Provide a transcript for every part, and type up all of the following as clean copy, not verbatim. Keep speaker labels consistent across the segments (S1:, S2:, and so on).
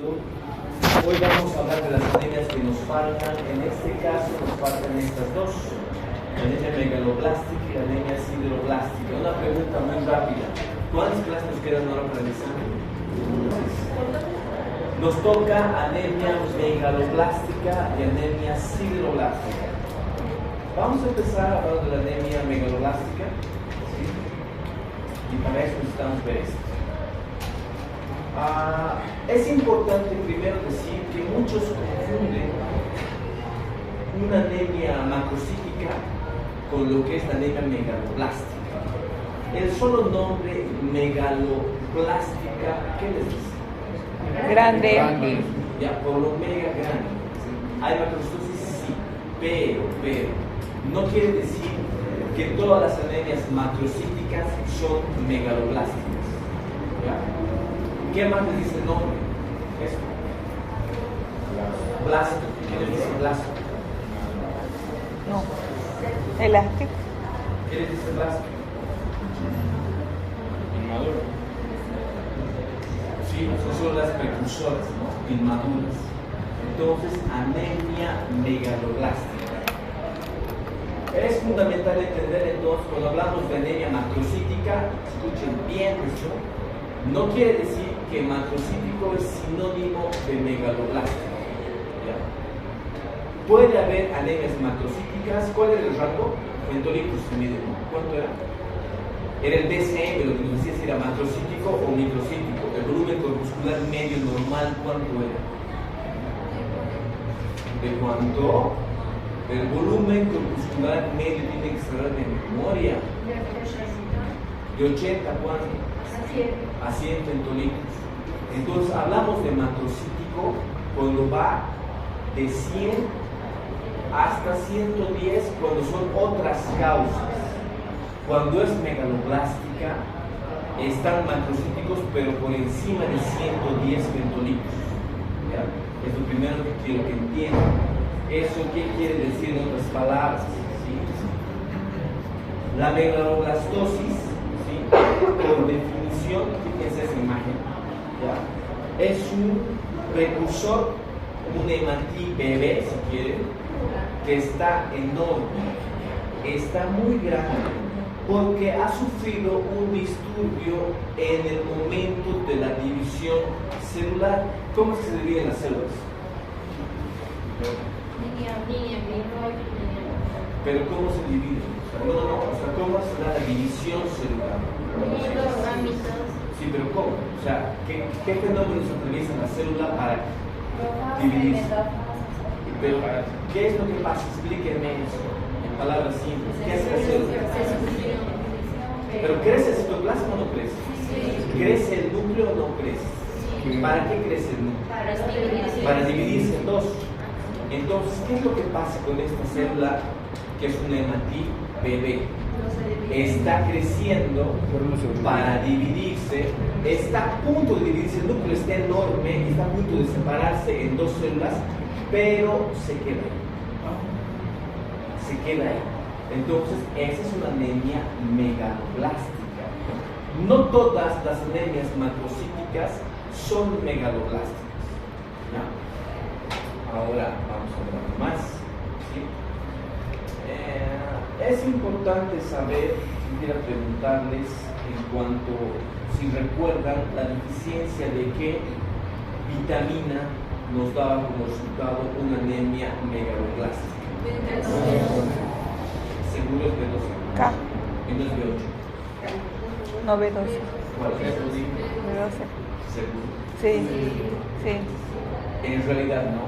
S1: Hoy vamos a hablar de las anemias que nos faltan. En este caso nos faltan estas dos: la anemia megaloblástica y la anemia sideroblástica. Una pregunta muy rápida: ¿cuántas clases nos quedan ahora para el examen? Nos toca anemia megaloblástica y anemia sideroblástica. Vamos a empezar hablando de la anemia megaloblástica, ¿sí? Y para eso necesitamos ver esto. Es importante primero decir que muchos confunden una anemia macrocítica con lo que es la anemia megaloblástica. El solo nombre megaloblástica, ¿qué les dice?
S2: Grande.
S1: Ya, por lo mega grande. ¿Hay macrostosis? Sí, pero no quiere decir que todas las anemias macrocíticas son megaloblásticas. ¿Ya? ¿Qué más le dice el nombre? Esto. Blasto. ¿Qué le dice blasto?
S2: No. Elástico.
S1: ¿Qué le dice blasto?
S3: Inmaduro.
S1: Sí, son las precursoras, ¿no? Inmaduras. Entonces, anemia megaloblástica. Es fundamental entender entonces, cuando hablamos de anemia macrocítica, escuchen bien esto, no quiere decir que macrocítico es sinónimo de megaloblástico. ¿Ya? Puede haber anemias macrocíticas. ¿Cuál era el rango? Fentolíticos se mide, ¿no? ¿Cuánto era? Era el DCM, lo que nos decía si era macrocítico o microcítico. El volumen corpuscular medio normal, ¿cuánto era? ¿De cuánto? El volumen corpuscular medio tiene que ser de memoria. ¿De 80 cuánto? A 100 fentolíticos. Entonces hablamos de macrocítico cuando va de 100 hasta 110 cuando son otras causas. Cuando es megaloblástica están macrocíticos pero por encima de 110 fentolíticos. ¿Ya? Es lo primero que quiero que entiendan. ¿Eso qué quiere decir en otras palabras? ¿Sí? La megaloblastosis, ¿sí? Por definición, fíjense esa imagen, ¿ya? Es un precursor, un hematí bebé, si quieren, que está enorme, está muy grande, porque ha sufrido un disturbio en el momento de la división celular. ¿Cómo se dividen las células? Pero ¿cómo se divide? O sea, ¿cómo se da la división celular? Sí, pero ¿cómo? O sea, ¿qué fenómenos atraviesan la célula para dividirse? Pero, ¿qué es lo que pasa? Explíquenme eso, en palabras simples. ¿Qué hace la célula? ¿Pero crece el citoplasma o no crece? ¿Crece el núcleo o no crece? ¿Para qué crece el núcleo? Para dividirse en dos. Entonces, ¿qué es lo que pasa con esta célula que es una hematí bebé? Está creciendo para dividirse, está a punto de dividirse, el núcleo está enorme, está a punto de separarse en dos células, pero se queda ahí. Se queda ahí. Entonces, esa es una anemia megaloblástica. No todas las anemias macrocíticas son megaloblásticas. ¿Ya? Ahora vamos a hablar más. ¿Sí? Es importante saber, quisiera preguntarles en cuanto, si recuerdan, la deficiencia de qué vitamina nos daba como resultado una anemia megaloblástica. ¿Seguro es B12?
S2: K.
S1: ¿Y no es B8?
S2: No, B12.
S1: ¿Cuál es?
S2: B12.
S1: ¿Seguro?
S2: Sí.
S1: En realidad no,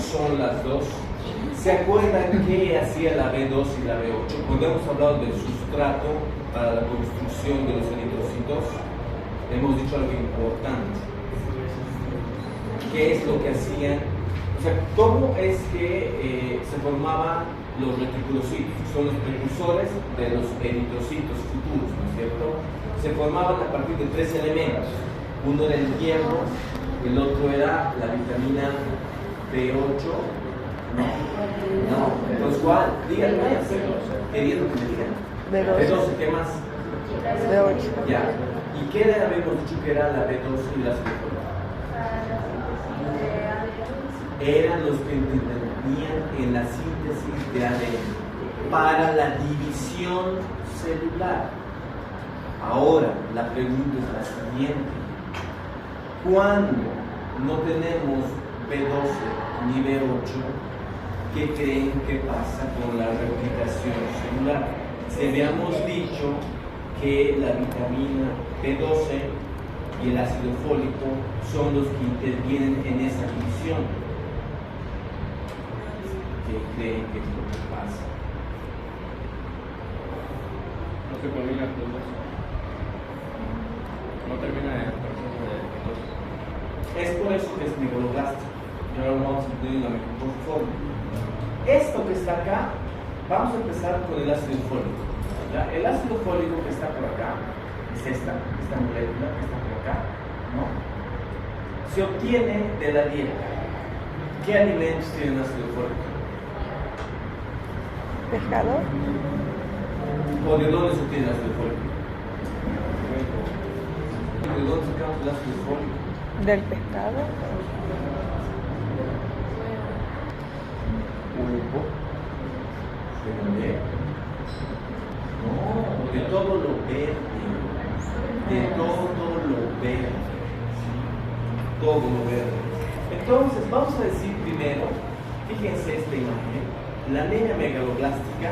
S1: son las dos. ¿Se acuerdan qué hacía la B2 y la B8? Cuando hemos hablado del sustrato para la construcción de los eritrocitos, hemos dicho algo importante. ¿Qué es lo que hacían? O sea, ¿cómo es que se formaban los reticulocitos? Son los precursores de los eritrocitos futuros, ¿no es cierto? Se formaban a partir de tres elementos. Uno era el hierro, el otro era la vitamina B8. No. Entonces, ¿cuál? Díganme, queriendo que me digan. B12, ¿qué más?
S2: B8.
S1: Ya. ¿Y qué habíamos dicho que era la B12 y la C4? eran los que intervenían en la síntesis de ADN para la división celular. Ahora, la pregunta es la siguiente. Cuando no tenemos B12 ni B8, ¿qué creen que pasa con la replicación celular? Si habíamos dicho que la vitamina B12 y el ácido fólico son los que intervienen en esa división. ¿Qué creen que es lo que pasa?
S3: No se combina los dos. No termina el proceso de mitosis.
S1: Es por eso que es megaloblástico. Y ahora lo vamos a entender en la mejor forma. Esto que está acá, vamos a empezar con el ácido fólico. ¿Ya? El ácido fólico que está por acá, es esta molécula que está por acá, ¿no? Se obtiene de la dieta. ¿Qué alimentos tienen ácido fólico?
S2: Pescado.
S1: ¿O de dónde se obtiene el ácido fólico? ¿De dónde sacamos el ácido fólico?
S2: Del pescado.
S1: Pulpo. ¿De dónde? No, de todo lo verde. De todo lo verde. ¿Sí? Todo lo verde. Entonces, vamos a decir primero, fíjense esta imagen, la anemia megaloblástica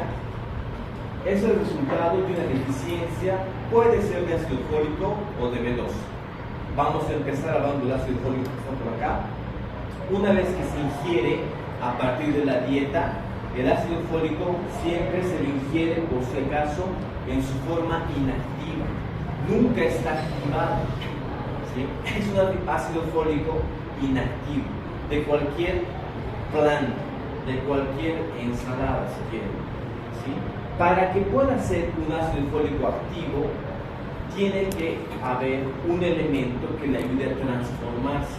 S1: es el resultado de una deficiencia, puede ser de ácido fólico o de B12. Vamos a empezar hablando del ácido fólico que está por acá. Una vez que se ingiere a partir de la dieta, el ácido fólico siempre se lo ingiere, por si acaso, en su forma inactiva. Nunca está activado. ¿Sí? Es un ácido fólico inactivo, de cualquier planta, de cualquier ensalada, si quieren. ¿Sí? Para que pueda ser un ácido fólico activo, tiene que haber un elemento que le ayude a transformarse.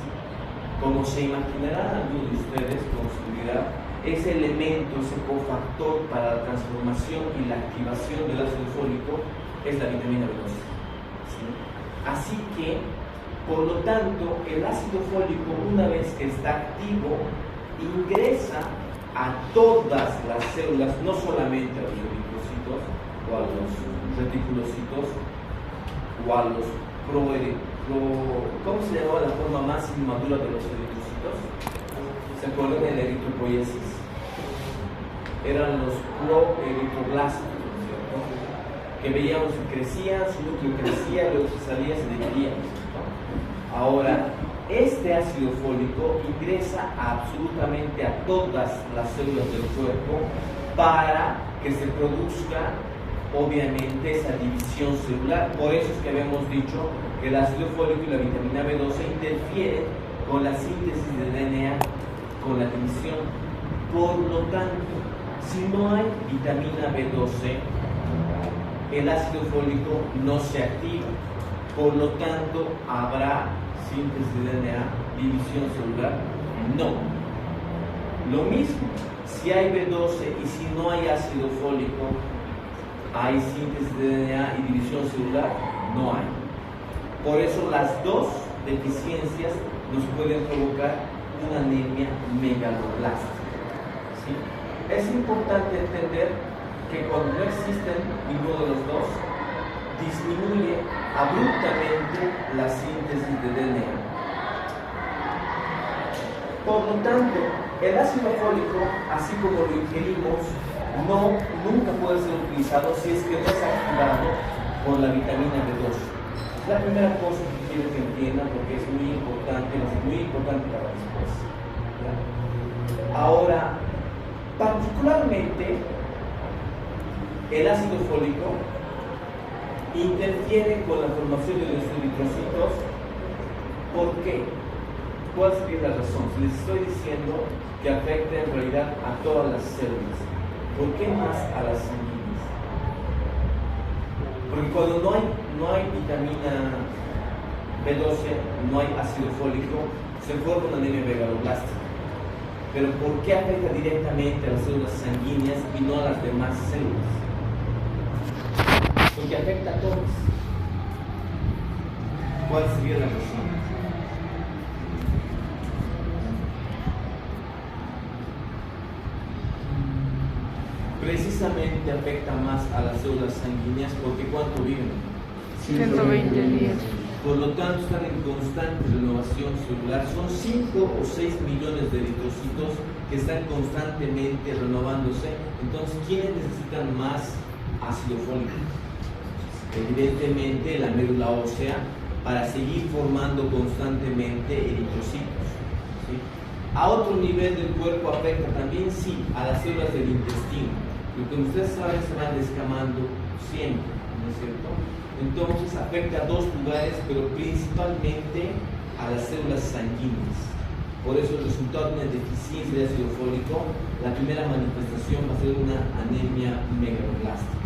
S1: Como se imaginarán algunos de ustedes con seguridad, ese elemento, ese cofactor para la transformación y la activación del ácido fólico es la vitamina B12. ¿Sí? Así que, por lo tanto, el ácido fólico, una vez que está activo, ingresa a todas las células, no solamente a los eritrocitos o a los reticulocitos o a los ¿cómo se llamaba la forma más inmadura de los eritrocitos? ¿Se acuerdan de la eritropoiesis? Eran los proeritroblastos, ¿cierto? Que veíamos que crecían, su núcleo crecía, luego se salía, se dividía. Ahora, este ácido fólico ingresa absolutamente a todas las células del cuerpo para que se produzca, obviamente, esa división celular. Por eso es que habíamos dicho que el ácido fólico y la vitamina B12 interfieren con la síntesis de DNA, con la división. Por lo tanto, si no hay vitamina B12, el ácido fólico no se activa. Por lo tanto, ¿habrá síntesis de DNA, división celular? No. Lo mismo, si hay B12 y si no hay ácido fólico, ¿hay síntesis de DNA y división celular? No hay. Por eso las dos deficiencias nos pueden provocar una anemia megaloblástica. ¿Sí? Es importante entender que cuando no existen ninguno de los dos, disminuye abruptamente la síntesis de DNA. Por lo tanto, el ácido fólico, así como lo ingerimos, nunca puede ser utilizado si es que no es activado por la vitamina B12. Es la primera cosa que quiero que entiendan porque es muy importante para después. ¿Ya? Ahora, particularmente, el ácido fólico interfiere con la formación de los eritrocitos. ¿Por qué? ¿Cuál sería la razón? Si les estoy diciendo que afecta en realidad a todas las células, ¿por qué más a las sanguíneas? Porque cuando no hay vitamina B12, no hay ácido fólico, se forma una anemia megaloblástica. Pero ¿por qué afecta directamente a las células sanguíneas y no a las demás células? Porque afecta a todos. ¿Cuál sería la razón? precisamente afecta más a las células sanguíneas porque ¿cuánto viven?
S2: 120 días.
S1: Por lo tanto, están en constante renovación celular. Son 5 o 6 millones de eritrocitos que están constantemente renovándose. Entonces, ¿quiénes necesitan más ácido fólico? Evidentemente, la médula ósea para seguir formando constantemente eritrocitos. ¿Sí? A otro nivel del cuerpo afecta también, sí, a las células del intestino. Lo que ustedes saben se van descamando siempre, ¿no es cierto? Entonces afecta a dos lugares, pero principalmente a las células sanguíneas. Por eso el resultado de una deficiencia de ácido fólico, la primera manifestación va a ser una anemia megaloblástica.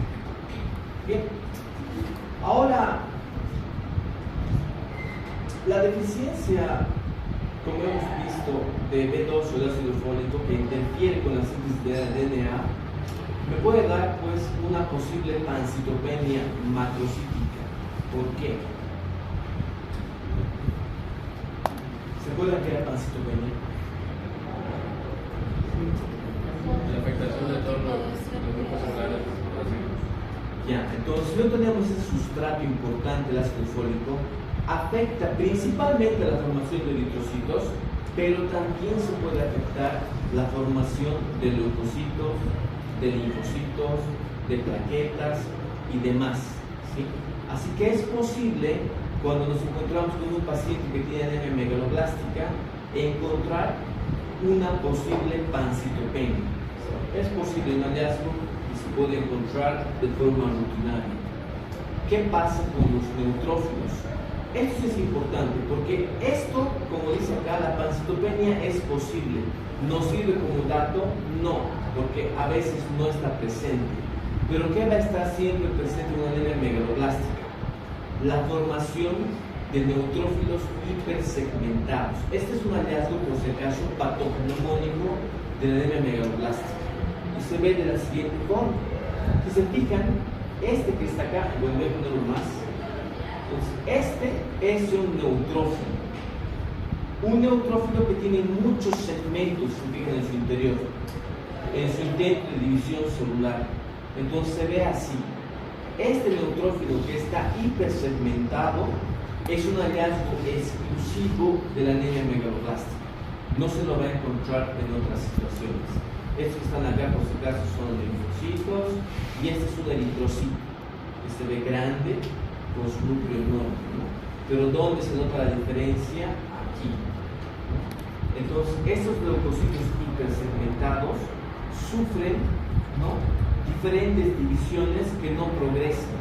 S1: Bien, ahora la deficiencia, como hemos visto, de B2 o de ácido fólico que interfiere con la síntesis de DNA, me puede dar pues una posible pancitopenia macrocítica. ¿Por qué? ¿Se acuerdan que era pancitopenia?
S3: La afectación de todos los grupos celulares.
S1: Ya, entonces si no tenemos ese sustrato importante, el ácido fólico, afecta principalmente a la formación de eritrocitos, pero también se puede afectar la formación de leucocitos, de linfocitos, de plaquetas y demás, ¿sí? Así que es posible, cuando nos encontramos con un paciente que tiene anemia megaloblástica, encontrar una posible pancitopenia. Es posible un hallazgo y se puede encontrar de forma rutinaria. ¿Qué pasa con los neutrófilos? Esto es importante porque esto, como dice acá, la pancitopenia es posible. ¿Nos sirve como dato? No, porque a veces no está presente. Pero ¿qué va a estar siempre presente en una anemia megaloblástica? La formación de neutrófilos hipersegmentados. Este es un hallazgo, por si acaso, patognomónico de la anemia megaloblástica. Y se ve de la siguiente forma. Si se fijan, este que está acá, voy a ponerlo más. Entonces, este es un neutrófilo. Un neutrófilo que tiene muchos segmentos, se fijan, en su interior, en su intento de división celular. Entonces se ve así. Este neutrófilo que está hipersegmentado es un hallazgo exclusivo de la anemia megaloblástica. No se lo va a encontrar en otras situaciones. Estos que están acá, por si acaso, son linfocitos y este es un eritrocito que se ve grande con su núcleo enorme, ¿no? Pero ¿dónde se nota la diferencia? Aquí. Entonces, estos leucocitos hipersegmentados sufren, ¿no?, diferentes divisiones que no progresan,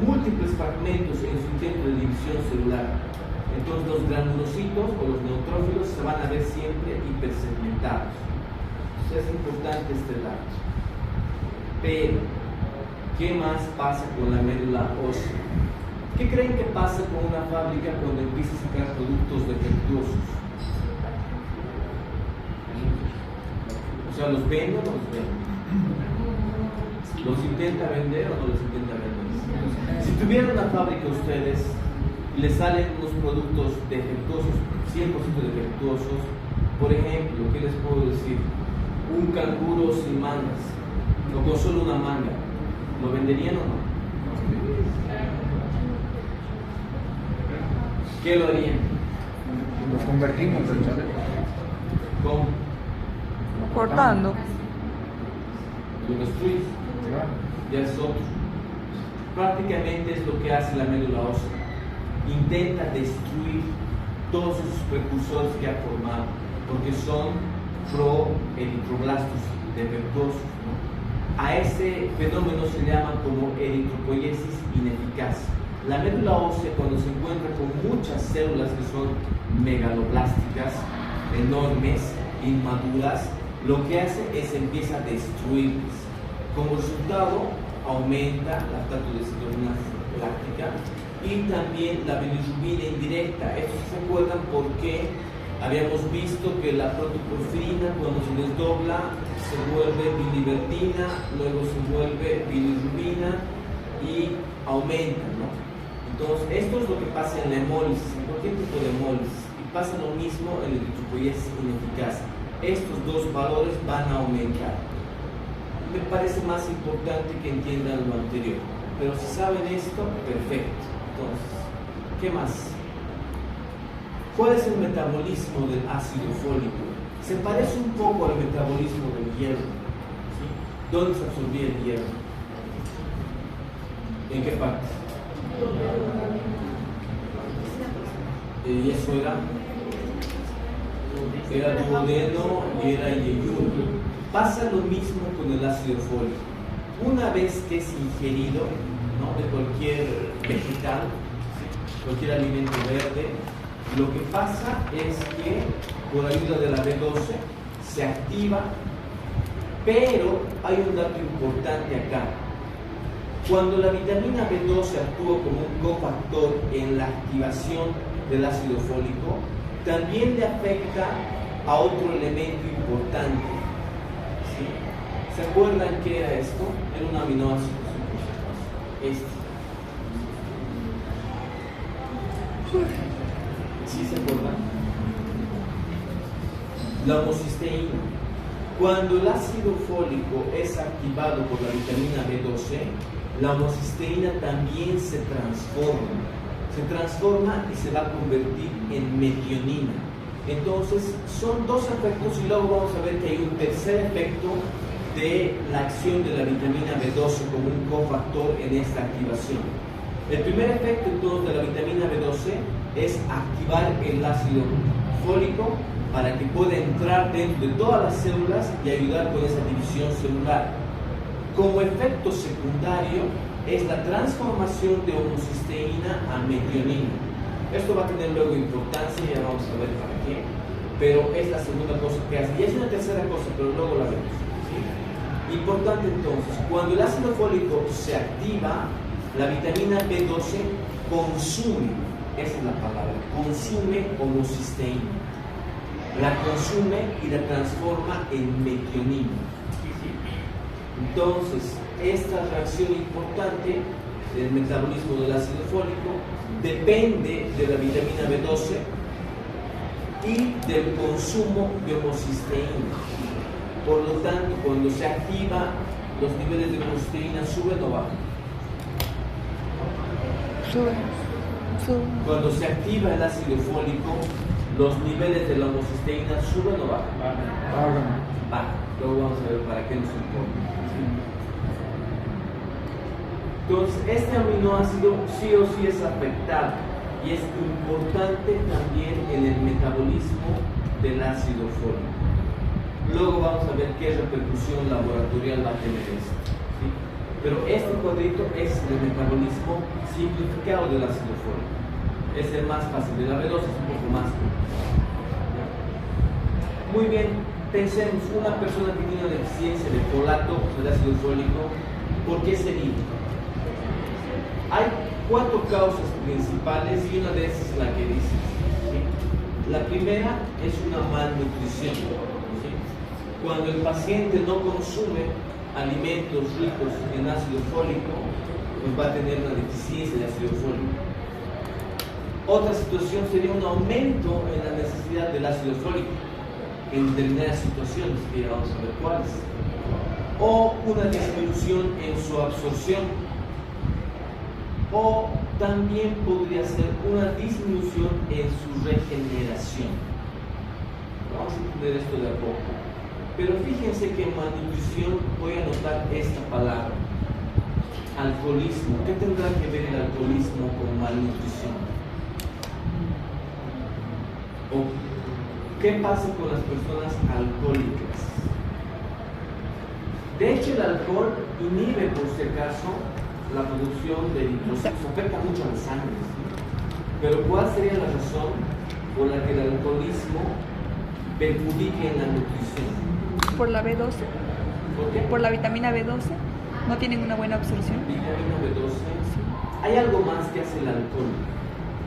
S1: múltiples fragmentos en su intento de división celular. Entonces los granulocitos o los neutrófilos se van a ver siempre hipersegmentados. Entonces es importante este dato. Pero, ¿qué más pasa con la médula ósea? ¿Qué creen que pasa con una fábrica cuando empieza a sacar productos defectuosos? O sea, ¿los vende o no los vende? ¿Los intenta vender o no los intenta vender? Si tuvieran una fábrica ustedes y les salen unos productos defectuosos, 100% defectuosos, por ejemplo, ¿qué les puedo decir? Un canguro sin mangas, o con solo una manga, ¿lo venderían o no? ¿Qué lo harían?
S4: Los convertimos en chaleco.
S1: ¿Cómo?
S2: Cortando.
S1: Lo destruyes. Ya es otro. Prácticamente es lo que hace la médula ósea. Intenta destruir todos esos precursores que ha formado, porque son proeritroblastos defectuosos, ¿no? A ese fenómeno se llama como eritropoiesis ineficaz. La médula ósea, cuando se encuentra con muchas células que son megaloblásticas, enormes, inmaduras, lo que hace es empieza a destruirlas. Como resultado, aumenta la lactatodecidrogenasa láctica y también la bilirrubina indirecta. Esto se acuerdan porque habíamos visto que la protoporfirina, cuando se desdobla, se vuelve biliverdina, luego se vuelve bilirrubina y aumenta, ¿no? Entonces, esto es lo que pasa en la hemólisis, en cualquier tipo de hemólisis, y pasa lo mismo en la eritropoiesis ineficaz. Estos dos valores van a aumentar. me parece más importante que entiendan lo anterior. Pero si saben esto, perfecto. Entonces, ¿qué más? ¿Cuál es el metabolismo del ácido fólico? Se parece un poco al metabolismo del hierro. ¿Sí? ¿Dónde se absorbía el hierro? ¿En qué parte? Y eso era duodeno y era yeyuno. Pasa lo mismo con el ácido fólico. Una vez que es ingerido, ¿no?, de cualquier vegetal, cualquier alimento verde, lo que pasa es que por ayuda de la B12 se activa, pero hay un dato importante acá. Cuando la vitamina B12 actúa como un cofactor en la activación del ácido fólico, también le afecta a otro elemento importante. ¿Sí? ¿Se acuerdan qué era esto? Era un aminoácido. Este. ¿Sí se acuerdan? La homocisteína. Cuando el ácido fólico es activado por la vitamina B12, la homocisteína también se transforma y se va a convertir en metionina. Entonces son dos efectos y luego vamos a ver que hay un tercer efecto de la acción de la vitamina B12 como un cofactor en esta activación. El primer efecto entonces de la vitamina B12 es activar el ácido fólico para que pueda entrar dentro de todas las células y ayudar con esa división celular. Como efecto secundario es la transformación de homocisteína a metionina. Esto va a tener luego importancia, ya vamos a ver para qué, pero es la segunda cosa que hace. Y es una tercera cosa, pero luego la vemos. ¿Sí? Importante entonces, cuando el ácido fólico se activa, la vitamina B12 consume, esa es la palabra, consume homocisteína. La consume y la transforma en metionina. Entonces, esta reacción importante del metabolismo del ácido fólico depende de la vitamina B12 y del consumo de homocisteína. Por lo tanto, cuando se activa, los niveles de homocisteína suben o bajan.
S2: Suben.
S1: Cuando se activa el ácido fólico, los niveles de la homocisteína suben o bajan. Bajan. Luego vamos a ver para qué nos importa. Entonces, este aminoácido sí o sí es afectado y es importante también en el metabolismo del ácido fólico. Luego vamos a ver qué repercusión laboratorial va a tener esto. ¿Sí? Pero este cuadrito es el metabolismo simplificado del ácido fólico. Es el más fácil, de la B12 es un poco más complicado. Muy bien, pensemos, una persona que tiene una deficiencia de folato, del ácido fólico, ¿por qué sería? Hay 4 causas principales y una de esas es la que dice. ¿Sí? La primera es una malnutrición. ¿Sí? Cuando el paciente no consume alimentos ricos en ácido fólico, pues va a tener una deficiencia de ácido fólico. Otra situación sería un aumento en la necesidad del ácido fólico en determinadas situaciones, que ya vamos a ver cuáles. O una disminución en su absorción. O también podría ser una disminución en su regeneración. Vamos a entender esto de a poco. Pero fíjense que en malnutrición voy a anotar esta palabra. Alcoholismo. ¿Qué tendrá que ver el alcoholismo con malnutrición? ¿O qué pasa con las personas alcohólicas? De hecho, el alcohol inhibe, por si acaso, la producción de eritrocitos, afecta mucho a la sangre. ¿Sí? Pero ¿cuál sería la razón por la que el alcoholismo perjudique en la nutrición?
S2: Por la B12.
S1: ¿Por qué?
S2: Por la vitamina B12. No tienen una buena absorción.
S1: Vitamina B12. Sí. Hay algo más que hace el alcohol.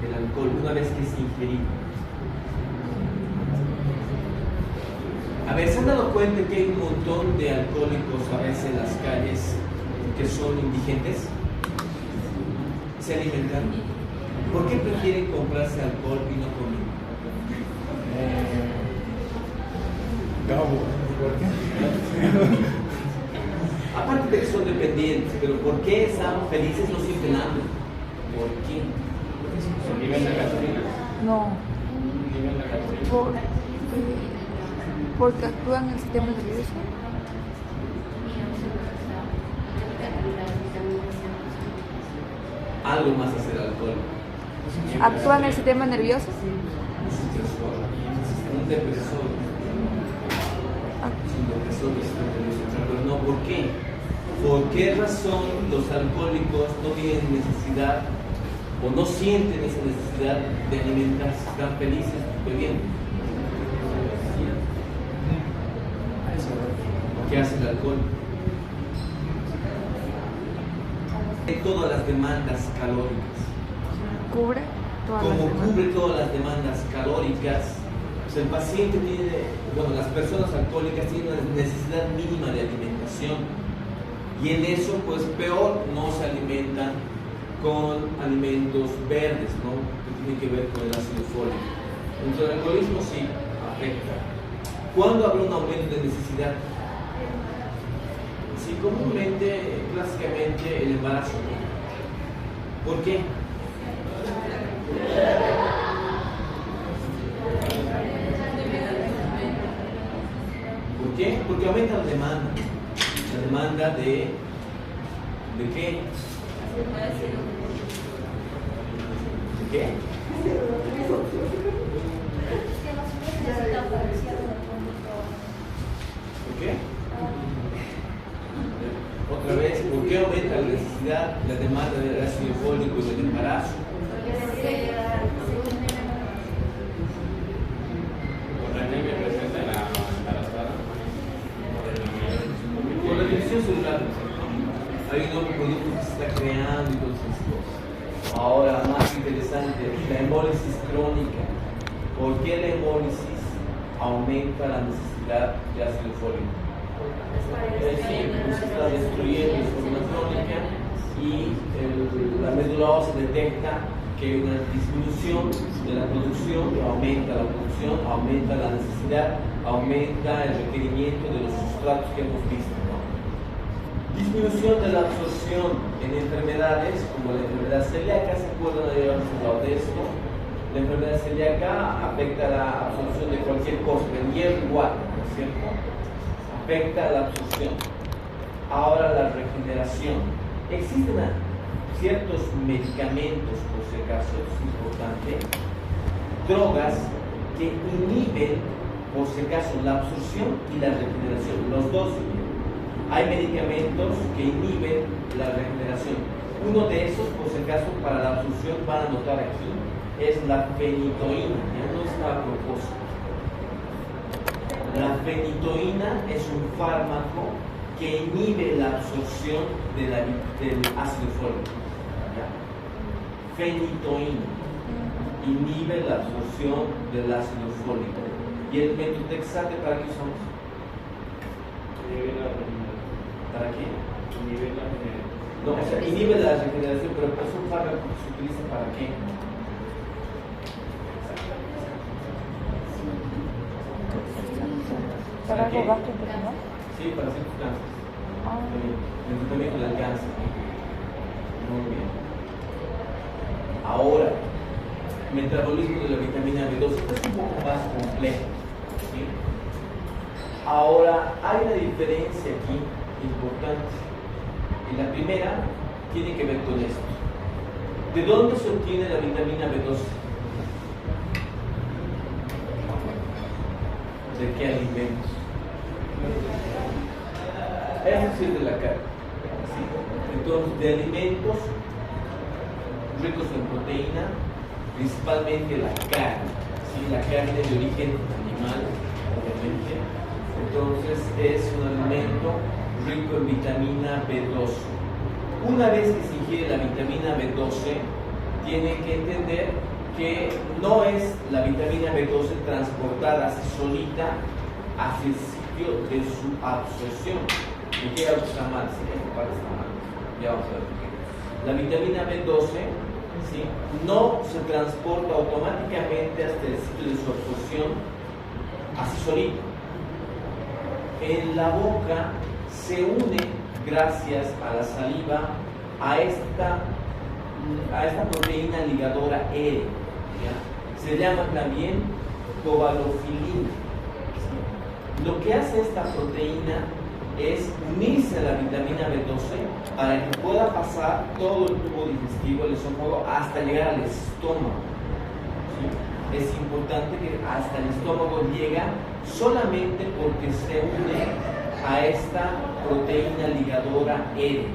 S1: El alcohol, una vez que es ingerido. A ver, ¿se han dado cuenta que hay un montón de alcohólicos a veces en las calles que son indigentes? ¿Se alimentan? ¿Por qué prefieren comprarse alcohol y no comida? Aparte de que son dependientes, pero ¿por qué están felices? No sienten hambre. ¿Por qué?
S3: Nivel de gasolina.
S2: No.
S3: Nivel de gasolina.
S2: Porque actúan en el sistema nervioso.
S1: Algo más hace el alcohol.
S2: Actúan en el sistema nervioso.
S1: Un depresor. Es un depresor del sistema nervioso central, pero no, ¿por qué? ¿Por qué razón los alcohólicos no tienen necesidad o no sienten esa necesidad de alimentarse? Están felices bebiendo. ¿Qué hace el alcohol? Todas las demandas calóricas.
S2: Cubre todas las
S1: Como
S2: demandas.
S1: cubre todas las demandas calóricas, pues el paciente tiene, bueno, las personas alcohólicas tienen una necesidad mínima de alimentación y en eso, pues peor, no se alimentan con alimentos verdes, ¿no? Que tienen que ver con el ácido fólico. Entonces el alcoholismo sí afecta. ¿Cuándo habrá un aumento de necesidad? Sí, comúnmente, clásicamente, el embarazo. ¿Por qué? ¿Por qué? Porque aumenta la demanda. La demanda ¿de qué? ¿De qué? ¿Por qué? Otra vez, ¿por qué aumenta la necesidad, la demanda del ácido fólico y del embarazo?
S3: Por la anemia presente en la embarazada.
S1: Por la división celular. Hay un nuevo producto que se está creando y todas esas cosas. Ahora, más interesante, la hemólisis crónica. ¿Por qué la hemólisis aumenta la necesidad de ácido fólico? Es decir, se está destruyendo de forma crónica y la médula ósea detecta que hay una disminución de la producción, aumenta la producción, aumenta la necesidad, aumenta el requerimiento de los sustratos que hemos visto, ¿no? Disminución de la absorción en enfermedades como la enfermedad celíaca. ¿Se acuerdan? Habíamos hablado de esto. La enfermedad celíaca afecta la absorción de cualquier cosa, del hierro igual, ¿no es cierto? Afecta la absorción. Ahora la regeneración. Existen ciertos medicamentos, por si acaso es importante, drogas que inhiben, por si acaso, la absorción y la regeneración, los dos. Hay medicamentos que inhiben la regeneración. Uno de esos, por si acaso, para la absorción, van a notar aquí, es la fenitoína. Ya no está a propósito. La fenitoína es un fármaco que inhibe la absorción del ácido fólico. ¿Ya? Fenitoína inhibe la absorción del ácido fólico. ¿Y el methotrexate para qué usamos? ¿Para qué? No, o sea, inhibe la regeneración, pero es un fármaco que se utiliza ¿para qué?
S2: ¿Para algo gastrointestinal?
S1: Sí, para ciertos cánceres.
S2: Ah.
S1: El tratamiento del cáncer. Muy bien. Ahora, metabolismo de la vitamina B2. Esto es un poco más complejo. ¿Sí? Ahora, hay una diferencia aquí importante. Y la primera tiene que ver con esto. ¿De dónde se obtiene la vitamina B12? ¿De qué alimentos? Es decir, de la carne. ¿Sí? Entonces, de alimentos ricos en proteína, principalmente la carne. ¿Sí? La carne de origen animal, obviamente. Entonces, es un alimento rico en vitamina B12. Una vez que se ingiere la vitamina B12, tiene que entender que no es la vitamina B12 transportada así solita hacia el sitio de su absorción. ¿En qué algo está mal? Sí, esa parte está mal. Ya vamos a ver por qué. La vitamina B12, ¿sí?, no se transporta automáticamente hasta el sitio de su absorción así solito. En la boca se une gracias a la saliva a esta proteína ligadora E. ¿Ya? Se llama también cobalofilina. ¿Sí? Lo que hace esta proteína es unirse a la vitamina B12 para que pueda pasar todo el tubo digestivo, el esófago, hasta llegar al estómago. ¿Sí? Es importante que hasta el estómago llega solamente porque se une a esta proteína ligadora R.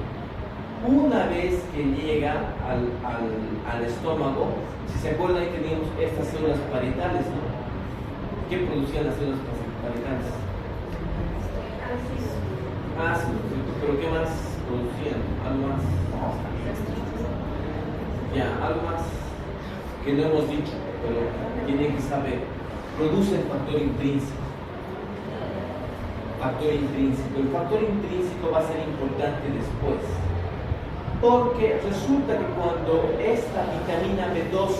S1: Una vez que llega al estómago, si se acuerdan que teníamos estas células parietales, ¿no? ¿Qué producían las células parietales? Ácido, pero ¿qué más producían? ¿Algo más? Ya, algo más que no hemos dicho, pero tienen que saber. Producen factor intrínseco. Factor intrínseco. El factor intrínseco va a ser importante después, porque resulta que cuando esta vitamina B12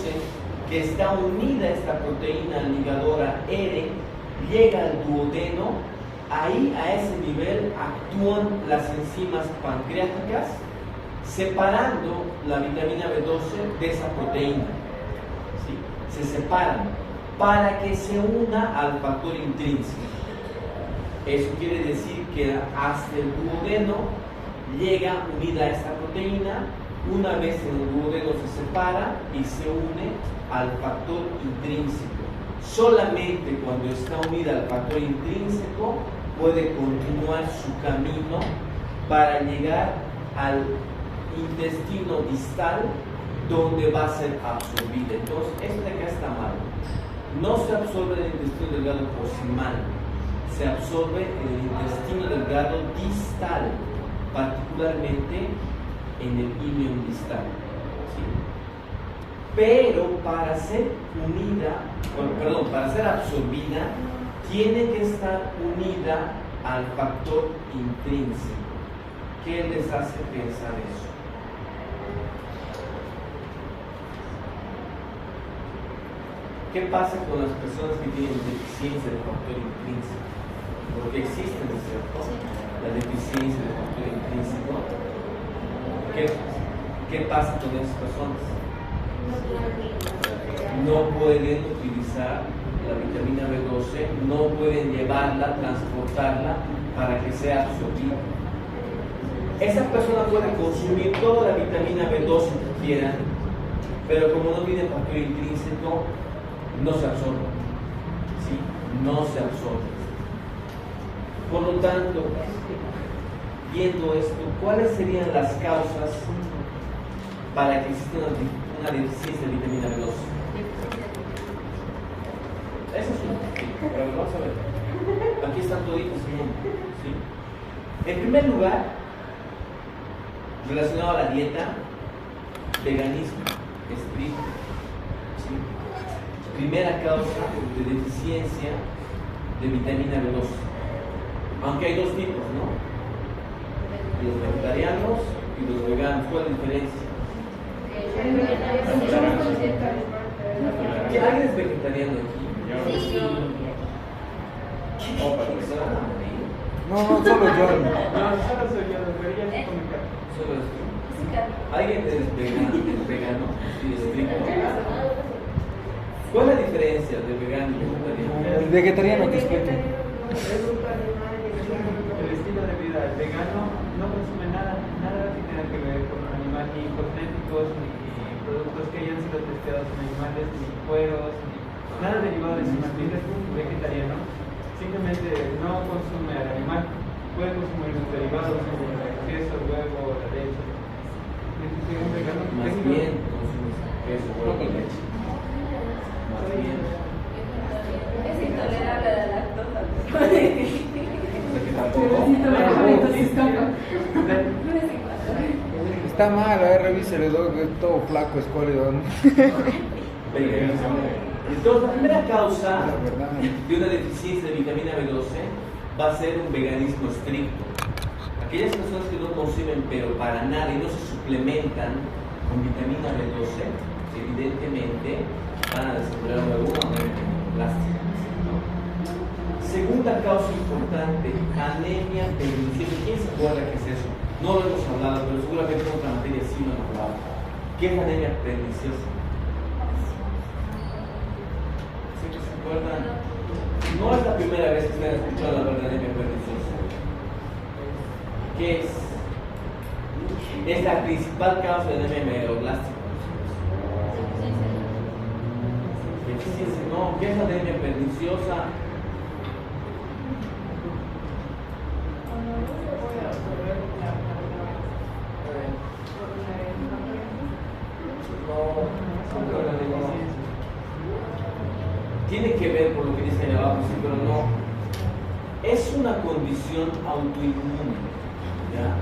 S1: que está unida a esta proteína ligadora R llega al duodeno, ahí a ese nivel actúan las enzimas pancreáticas separando la vitamina B12 de esa proteína. ¿Sí? Se separan para que se una al factor intrínseco. Eso quiere decir que hasta el duodeno llega unida a esta proteína. Una vez en el duodeno se separa y se une al factor intrínseco. Solamente cuando está unida al factor intrínseco puede continuar su camino para llegar al intestino distal, donde va a ser absorbida. Entonces, esto de acá está mal. No se absorbe en el intestino delgado proximal, se absorbe en el intestino delgado distal, particularmente en el ilion distal. ¿Sí? Pero para ser para ser absorbida, tiene que estar unida al factor intrínseco. ¿Qué les hace pensar eso? ¿Qué pasa con las personas que tienen deficiencia de factor intrínseco? Porque existen, ¿no es cierto? La deficiencia de factor intrínseco. ¿Qué pasa con esas personas? No pueden utilizar la vitamina B12, no pueden llevarla, transportarla para que sea absorbida. Esa persona puede consumir toda la vitamina B12 que quiera, pero como no tiene factor intrínseco, no se absorbe. ¿Sí? No se absorbe. Por lo tanto, viendo esto, ¿cuáles serían las causas para que exista una deficiencia de vitamina B12? Eso es un pero vamos a ver. Aquí están toditos, ¿sí? En primer lugar, relacionado a la dieta, veganismo estricto. ¿Sí? Primera causa de deficiencia de vitamina B12. Aunque hay dos tipos, ¿no? Los vegetarianos y los veganos. ¿Cuál es la diferencia? ¿Alguien es vegetariano aquí?
S4: No, solo yo.
S3: No, solo soy yo, debería comer carne.
S1: Solo es tú. ¿Alguien es vegano? Sí, estricto. ¿Cuál es la diferencia de vegano y vegetariano?
S4: El vegetariano que explique.
S3: El estilo de vida. El vegano no consume nada que tenga que ver con un animal, ni cosméticos, ni productos que hayan sido testeados en animales, ni cueros, ni nada derivado de animales. Es un vegetariano. Simplemente no consume al animal, puede consumir sus derivados como el queso, el huevo, la leche. Un vegano
S1: Más bien consume queso, huevo y leche. Más bien.
S5: Es intolerable a la lactosa.
S4: Está mal, a ver, revísele, todo flaco, escuálido.
S1: Entonces, la primera causa de una deficiencia de vitamina B12 va a ser un veganismo estricto. Aquellas personas que no consumen, pero para nada, y no se suplementan con vitamina B12, evidentemente van a desarrollar alguna plástica. Segunda causa importante, anemia perniciosa. ¿Quién se acuerda qué es eso? No lo hemos hablado, pero seguramente en otra materia sí lo hemos hablado. ¿Qué es la anemia perniciosa? ¿Sí que se acuerdan? No es la primera vez que están escuchando hablar de anemia perniciosa. ¿Qué es? Es la principal causa de anemia megaloblástica. Deficiencia, no. ¿Qué es la anemia perniciosa? Tiene que ver por lo que dice ahí abajo, sí, pero no. Es una condición autoinmune, ¿ya?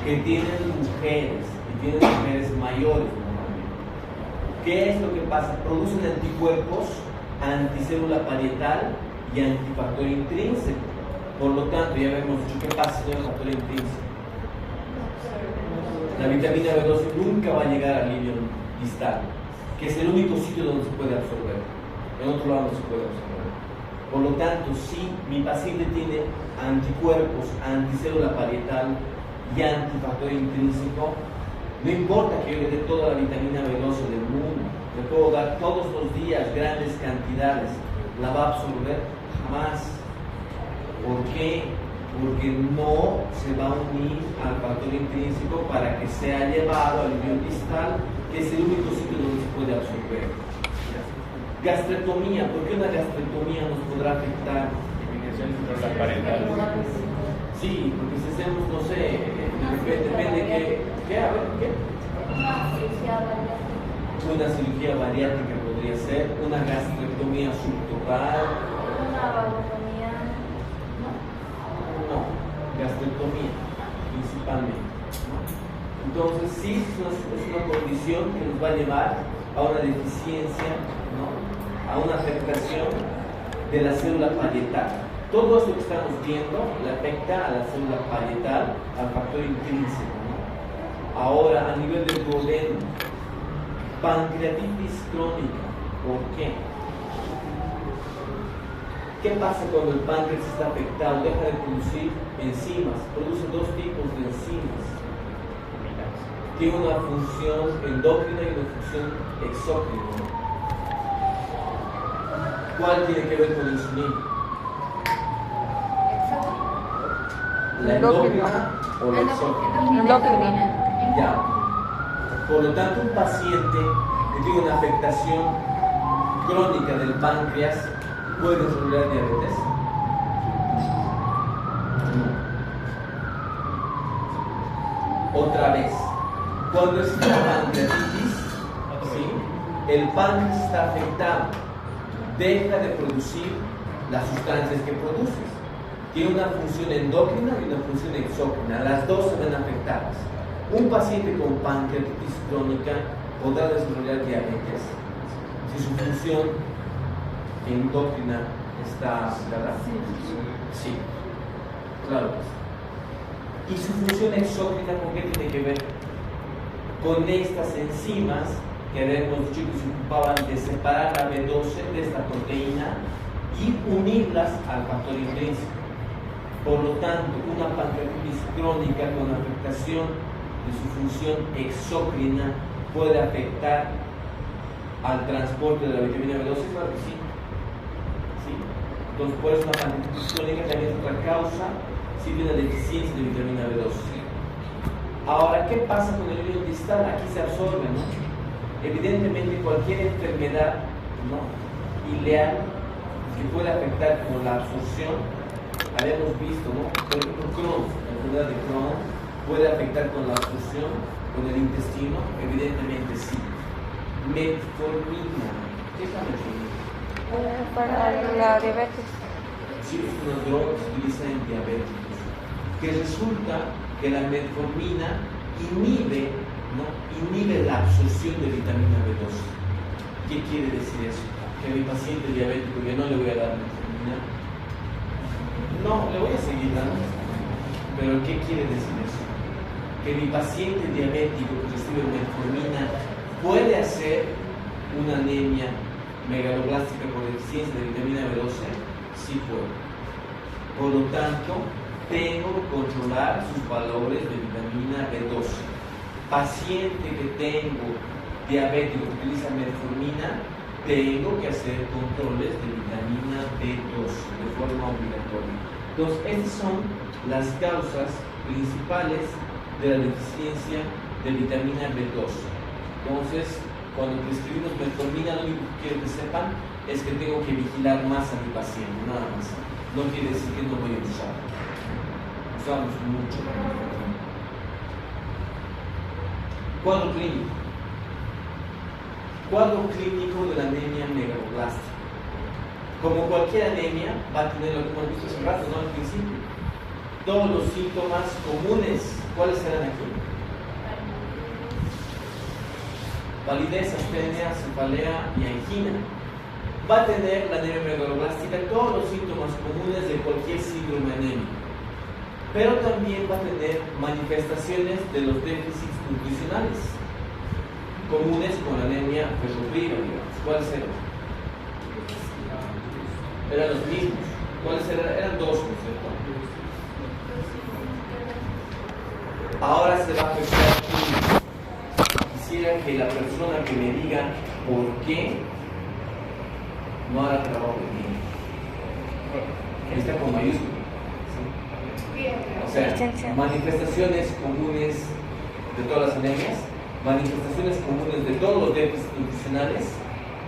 S1: Que tienen mujeres, y tienen mujeres mayores normalmente. ¿Qué es lo que pasa? Producen anticuerpos, anticélula parietal y antifactor intrínseco. Por lo tanto, ya habíamos dicho qué pasa con el factor intrínseco. La vitamina B12 nunca va a llegar al límite distal, que es el único sitio donde se puede absorber. En otro lado no se puede absorber. Por lo tanto, si mi paciente tiene anticuerpos, anticélula parietal y antifactor intrínseco, no importa que yo le dé toda la vitamina B12 del mundo, le puedo dar todos los días grandes cantidades, ¿la va a absorber? Jamás. ¿Por qué? Porque no se va a unir al factor intrínseco para que sea llevado al nivel distal, que es el único sitio donde se puede absorber. Gastrectomía, ¿por qué una gastrectomía nos podrá afectar?
S6: Eliminación de la parental.
S1: Sí, porque si hacemos, no sé, depende de qué, a ver, ¿qué? Una cirugía bariátrica podría ser, una gastrectomía subtotal. No, gastrectomía, principalmente. Entonces, sí, es una condición que nos va a llevar a una deficiencia, ¿no? A una afectación de la célula parietal. Todo esto que estamos viendo le afecta a la célula parietal, al factor intrínseco, ¿no? Ahora, a nivel del duodeno, pancreatitis crónica. ¿Por qué? ¿Qué pasa cuando el páncreas está afectado? Deja de producir enzimas. Produce dos tipos de enzimas. Tiene una función endócrina y una función exócrina. ¿Cuál tiene que ver con la insulina? ¿La endócrina o la exócrina?
S2: Endócrina.
S1: Ya. Por lo tanto, un paciente que tiene una afectación crónica del páncreas puede desarrollar diabetes. No. Otra vez, cuando existe la pancreatitis, ¿sí? El páncreas está afectado, deja de producir las sustancias que produces. Tiene una función endócrina y una función exócrina, las dos se ven afectadas. Un paciente con pancreatitis crónica podrá desarrollar diabetes si su función endócrina está afectada. Sí, claro que sí. ¿Y su función exócrina con qué tiene que ver? Con estas enzimas que habíamos dicho que se ocupaban de separar la B12 de esta proteína y unirlas al factor intrínseco. Por lo tanto, una pancreatitis crónica con afectación de su función exócrina puede afectar al transporte de la vitamina B12, claro que sí. ¿Sí? Entonces, por eso una pancreatitis crónica también es otra causa si tiene una deficiencia de vitamina B12. Ahora, ¿qué pasa con el hilo distal? Aquí se absorbe, ¿no? Evidentemente, cualquier enfermedad, ¿no?, ileal que pueda afectar como la absorción, habíamos visto, ¿no? Por ejemplo, Crohn, la enfermedad de Crohn puede afectar con la absorción, con el intestino, evidentemente sí. Metformina, ¿qué es la metformina?
S2: Para la diabetes.
S1: Sí, es una droga que se utiliza en diabéticos, que resulta que la metformina inhibe, ¿no?, inhibe la absorción de vitamina B12. ¿Qué quiere decir eso? Que a mi paciente diabético yo no le voy a dar metformina. No, le voy a seguir dando. Pero ¿qué quiere decir eso? Que mi paciente diabético que recibe metformina puede hacer una anemia megaloblástica por deficiencia de vitamina B12. Sí puede. Por lo tanto, tengo que controlar sus valores de vitamina B12. Paciente que tengo diabético que utiliza metformina, tengo que hacer controles de vitamina B2 de forma obligatoria. Entonces, estas son las causas principales de la deficiencia de vitamina B2. Entonces, cuando prescribimos metformina, lo único que quiero que sepan es que tengo que vigilar más a mi paciente, nada más. No quiere decir que no voy a usar. Usamos mucho. Cuadro clínico. Cuadro clínico de la anemia megaloblástica. Como cualquier anemia, va a tener lo que hemos visto hace rato, ¿no? Al principio. Todos los síntomas comunes, ¿cuáles serán aquí? Palidez, astenia, cefalea y angina. Va a tener la anemia megaloblástica todos los síntomas comunes de cualquier síndrome anémico, pero también va a tener manifestaciones de los déficits nutricionales comunes con la anemia ferropriva, digamos. ¿Cuáles eran? Eran los mismos. ¿Cuáles eran? Eran dos, ¿no es cierto? Ahora se va a afectar. Quisiera que la persona que me diga por qué no hará trabajo de mí. Está con mayúscula. ¿Sí? O sea, manifestaciones comunes de todas las anemias, manifestaciones comunes de todos los déficits nutricionales.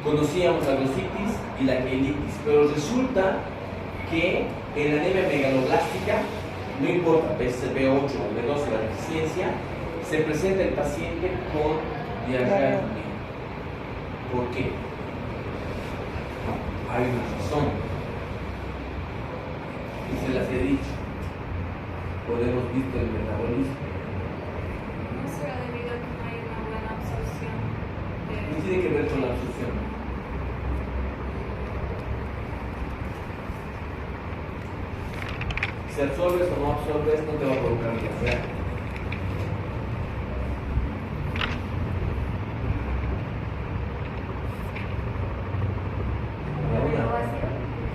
S1: Conocíamos la glositis y la quelitis, pero resulta que en la anemia megaloblástica, no importa B8 o B12 la deficiencia, se presenta el paciente con diarrea también. ¿Por qué? Hay una razón. Y se las he dicho. Podemos visto el metabolismo.
S5: No será debido a que no hay una buena absorción.
S1: ¿Qué tiene que ver con la absorción? Si absorbes o no absorbes, no te va a provocar diarrea.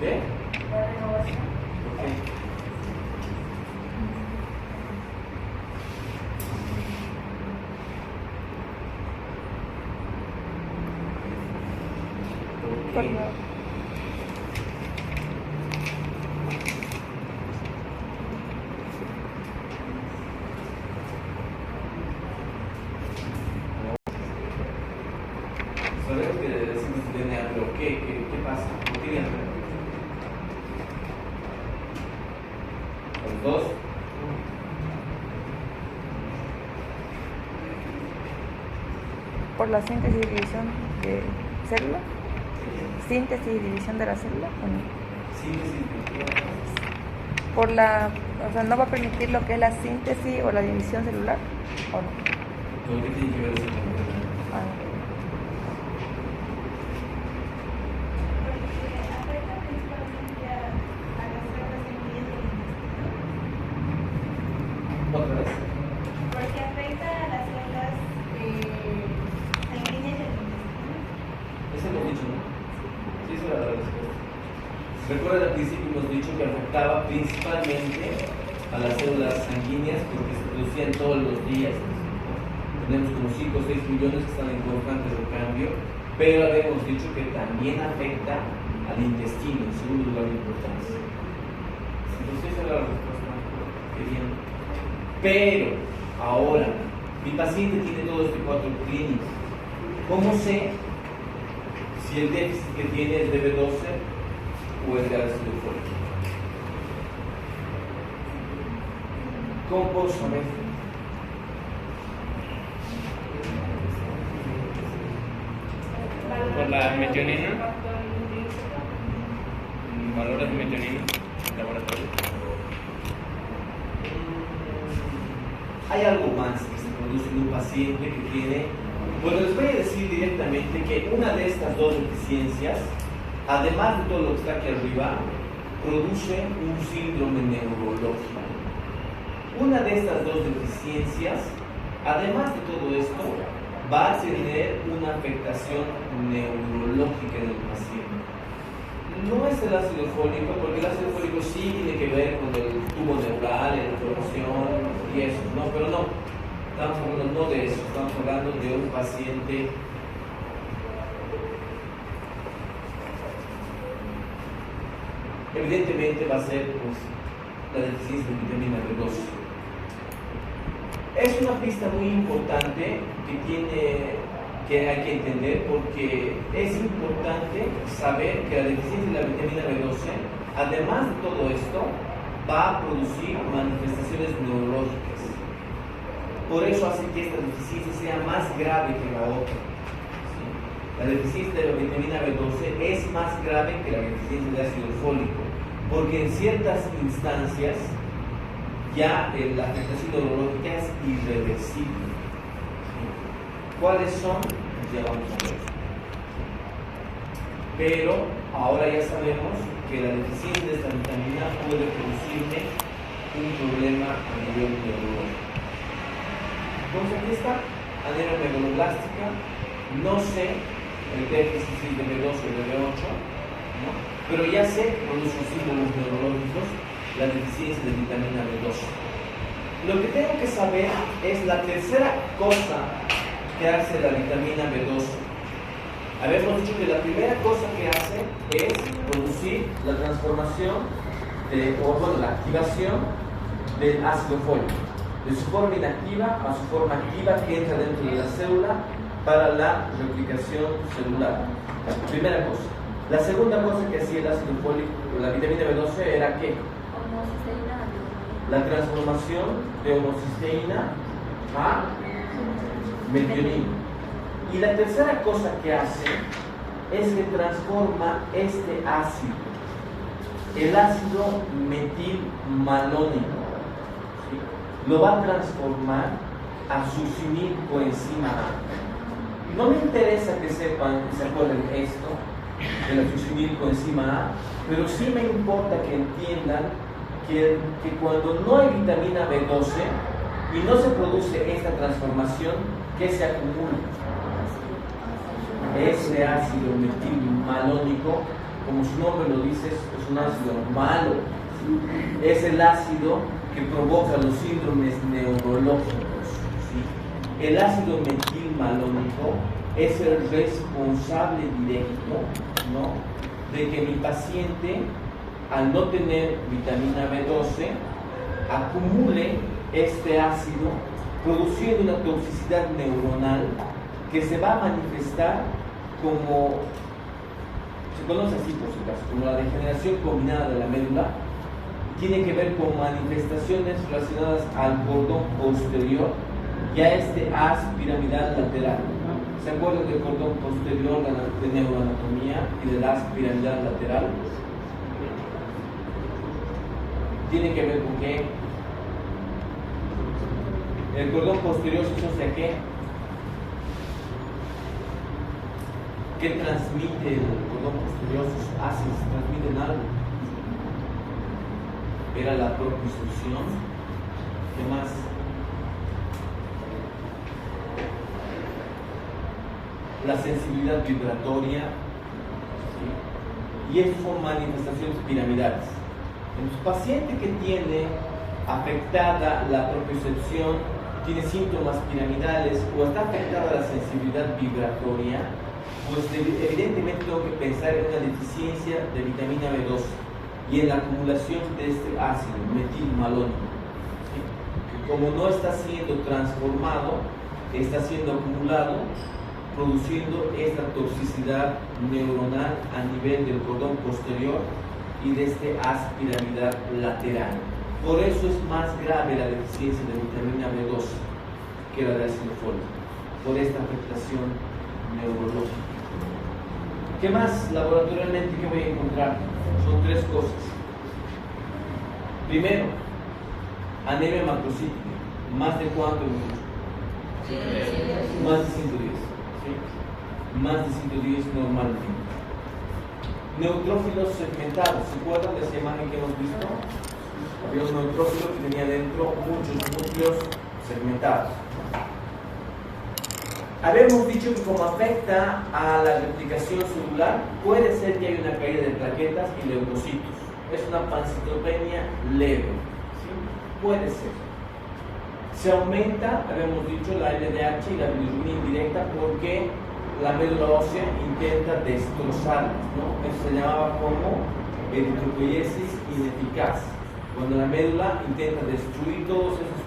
S1: ¿Qué?
S2: Por favor.
S1: Sabemos que decimos que tiene hambre, ¿qué pasa? ¿Por qué tiene hambre? Los dos.
S2: Por la síntesis y división de célula. Síntesis y división de la célula. ¿O no?
S1: Síntesis.
S2: Por la, o sea, no va a permitir lo que es la síntesis o la división celular. ¿O no?
S1: ¿Por qué tiene que ver eso con otra vez?
S5: Porque afecta a las células sanguíneas del intestino.
S1: Eso hemos dicho, ¿no? Sí, eso era la respuesta. Recuerda, al principio hemos dicho que afectaba principalmente a las células sanguíneas porque se producían todos los días. Tenemos como 5 o 6 millones que están en constante recambio, pero habíamos dicho que también afecta al intestino, en segundo lugar de importancia. Entonces esa era la respuesta que querían. Pero, ahora, mi paciente tiene todo este cuadro clínico. ¿Cómo sé si el déficit que tiene es de B12 o es de ácido fólico? ¿Cómo puedo saber?
S6: Por la metionina, valores de metionina, laboratorio.
S1: Hay algo más que se produce en un paciente que tiene. Bueno, les voy a decir directamente que una de estas dos deficiencias, además de todo lo que está aquí arriba, produce un síndrome neurológico. Una de estas dos deficiencias, además de todo esto, va a tener una afectación neurológica en el paciente. No es el ácido fólico, porque el ácido fólico sí tiene que ver con el tubo neural, tiesos, ¿no? Pero no, estamos hablando no de eso, estamos hablando de un paciente evidentemente va a ser pues, la deficiencia de vitamina B12. Es una pista muy importante que hay que entender, porque es importante saber que la deficiencia de la vitamina B12, además de todo esto, va a producir manifestaciones neurológicas. Por eso hace que esta deficiencia sea más grave que la otra. ¿Sí? La deficiencia de la vitamina B12 es más grave que la deficiencia de ácido fólico, porque en ciertas instancias ya la afectación neurológica es irreversible. ¿Sí? ¿Cuáles son? Ya vamos a ver. Pero ahora ya sabemos que la deficiencia de esta vitamina puede producirme un problema a nivel neurológico. Entonces aquí está, anemia megaloblástica, no sé el déficit de B12 o de B8, ¿no? Pero ya sé que produce símbolos neurológicos la deficiencia de vitamina B12. Lo que tengo que saber es la tercera cosa que hace la vitamina B12. Habíamos dicho que la primera cosa que hace es producir la transformación la activación del ácido fólico, de su forma inactiva a su forma activa que entra dentro de la célula para la replicación celular. La primera cosa. La segunda cosa que hacía el ácido fólico, la vitamina B12, era ¿qué? La transformación de homocisteína a metionina. Y la tercera cosa que hace es que transforma este ácido, el ácido metilmalónico, ¿sí? Lo va a transformar a succinil coenzima A. No me interesa que sepan, que se acuerden esto de la succinil coenzima A, pero sí me importa que entiendan que cuando no hay vitamina B12 y no se produce esta transformación, ¿qué se acumula? Ese ácido metilmalónico, como su nombre lo dice, es un ácido malo. Es el ácido que provoca los síndromes neurológicos. ¿Sí? El ácido metilmalónico es el responsable directo, ¿no?, de que mi paciente, al no tener vitamina B12, acumule este ácido, produciendo una toxicidad neuronal que se va a manifestar como, se conoce así por su caso, como la degeneración combinada de la médula. Tiene que ver con manifestaciones relacionadas al cordón posterior y a este haz piramidal lateral. ¿Se acuerdan del cordón posterior de neuroanatomía y del haz piramidal lateral? Tiene que ver con qué. El cordón posterior se asocia a qué. ¿Qué transmite el cordón posterior? Sus ácidos transmiten algo. Era la propiocepción. ¿Qué más? La sensibilidad vibratoria. ¿Sí? Y estas son manifestaciones piramidales. En su paciente que tiene afectada la propiocepción, tiene síntomas piramidales o está afectada la sensibilidad vibratoria, pues evidentemente tengo que pensar en una deficiencia de vitamina B12 y en la acumulación de este ácido metilmalónico, ¿sí? Que como no está siendo transformado, está siendo acumulado, produciendo esta toxicidad neuronal a nivel del cordón posterior y de este haz piramidal lateral. Por eso es más grave la deficiencia de vitamina B12 que la de ácido fólico, por esta afectación neurológica. ¿Qué más laboratorialmente que voy a encontrar? Son tres cosas. Primero, anemia macrocítica. ¿Más de cuánto? Más de 110. ¿Sí? Más de 110 normalmente. Neutrófilos segmentados. ¿Se acuerdan de esa imagen que hemos visto? Había un neutrófilo que tenía dentro muchos núcleos segmentados. Habíamos dicho que como afecta a la replicación celular, puede ser que haya una caída de plaquetas y leucocitos. Es una pancitopenia leve. ¿Sí? Puede ser. Se aumenta, habíamos dicho, la LDH y la bilirrubina indirecta porque la médula ósea intenta destrozarlas, ¿no? Eso se llamaba como eritropoiesis ineficaz, cuando la médula intenta destruir todos esos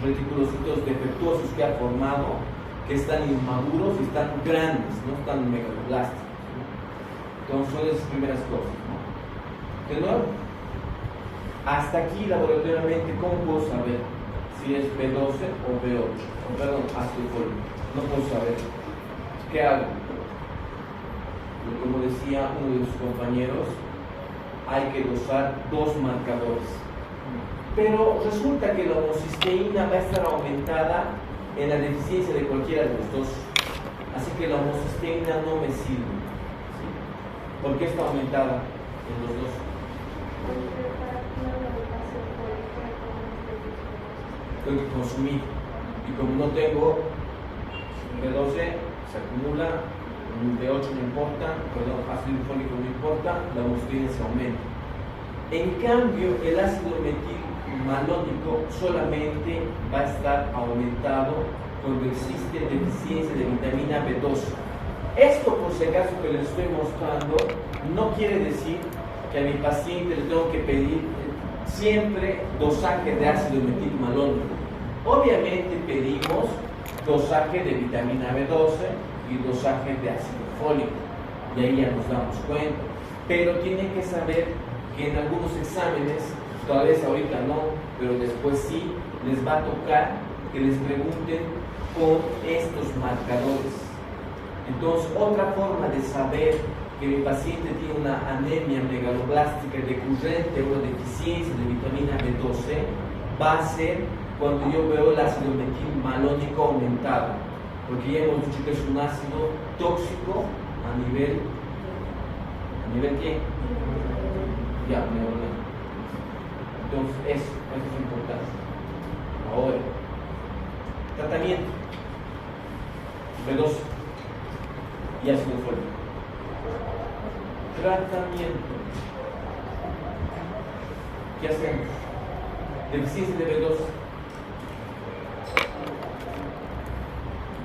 S1: reticulocitos defectuosos que ha formado, que están inmaduros y están grandes, no están megaloblásticos, ¿no? Entonces son esas primeras cosas, ¿no? De nuevo, hasta aquí laboratoriamente, ¿cómo puedo saber si es B12 o B8? O perdón, ácido fólico. No puedo saber. ¿Qué hago? Como decía uno de sus compañeros, hay que dosar 2 marcadores. Pero resulta que la homocisteína va a estar aumentada en la deficiencia de cualquiera de los dos. Así que la homocisteína no me sirve. ¿Sí? ¿Por qué está aumentada en los dos? Tengo que consumir. Y como no tengo B12, se acumula, B8 no importa, perdón, ácido fólico no importa, la homocisteína se aumenta. En cambio, el ácido metilmalónico solamente va a estar aumentado cuando existe deficiencia de vitamina B12. Esto, por si acaso que les estoy mostrando, no quiere decir que a mi paciente le tengo que pedir siempre dosaje de ácido metilmalónico. Obviamente pedimos dosaje de vitamina B12 y dosaje de ácido fólico, y ahí ya nos damos cuenta. Pero tienen que saber que en algunos exámenes, tal vez ahorita no, pero después sí, les va a tocar que les pregunten con estos marcadores. Entonces, otra forma de saber que mi paciente tiene una anemia megaloblástica recurrente o una deficiencia de vitamina B12 va a ser cuando yo veo el ácido metilmalónico aumentado, porque ya hemos dicho que es un ácido tóxico a nivel ¿qué? Ya, entonces eso es importante. Ahora, tratamiento B12 y ácido fólico. Tratamiento. ¿Qué hacemos? Deficiencia de B12.